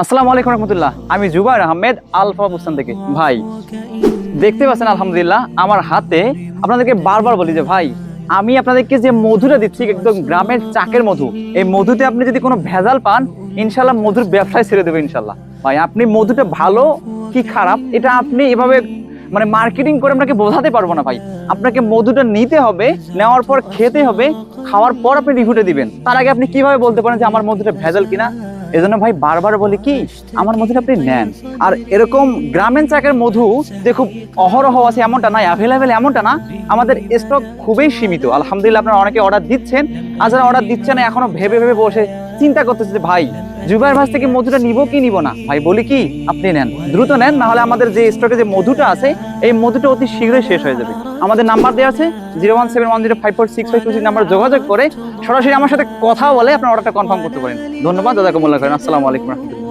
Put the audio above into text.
আসসালামু আলাইকুম রহমতুল্লাহ। আমি জুবাইর আহমেদ আলফা বুস্তান থেকে। ভাই দেখতে পাচ্ছেন আলহামদুলিল্লাহ আমার হাতে, আপনাদেরকে বারবার বলি যে ভাই আমি আপনাদেরকে যে মধুটা দিচ্ছি একদম গ্রামের চাকের মধু। এই মধুতে আপনি যদি কোনো ভেজাল পান, ইনশাল্লাহ মধুর ব্যবসায় ছেড়ে দেবে ইনশাল্লাহ। ভাই আপনি মধুটা ভালো কি খারাপ এটা আপনি এভাবে মানে মার্কেটিং করে আপনাকে বোঝাতে পারবো না ভাই। আপনাকে মধুটা নিতে হবে, নেওয়ার পর খেতে হবে, খাওয়ার পর আপনি রিভিউটা দিবেন। তার আগে আপনি কিভাবে বলতে পারেন যে আমার মধুটা ভেজাল কিনা? এজন্য ভাই বারবার বলি কি, আমার মধুটা আপনি নেন। আর এরকম গ্রামীণ চাকের মধু যে খুব অহরহ আছে এমনটা না, অ্যাভেলেবেল এমনটা না, আমাদের স্টক খুবই সীমিত। আলহামদুলিল্লাহ আপনারা অনেকে অর্ডার দিচ্ছেন, আর যারা অর্ডার দিচ্ছেন না এখনো ভেবে ভেবে বসে চিন্তা করতেছে যে ভাই জুবাইর ভাই থেকে মধুটা নিব কি নিব না। ভাই বলি কি, আপনি নেন, দ্রুত নেন, না হলে আমাদের যে স্টকে যে মধুটা আছে এই মধুটা অতি শীঘ্রই শেষ হয়ে যাবে। আমাদের নাম্বার দেওয়া আছে 01710556526 নাম্বার যোগাযোগ করে সরাসরি আমার সাথে কথা বলে আপনার অর্ডারটা কনফার্ম করতে পারেন। ধন্যবাদ, জাযাকুমুল্লাহ খাইরান। আসসালামু আলাইকুম রহমতুল্লাহ।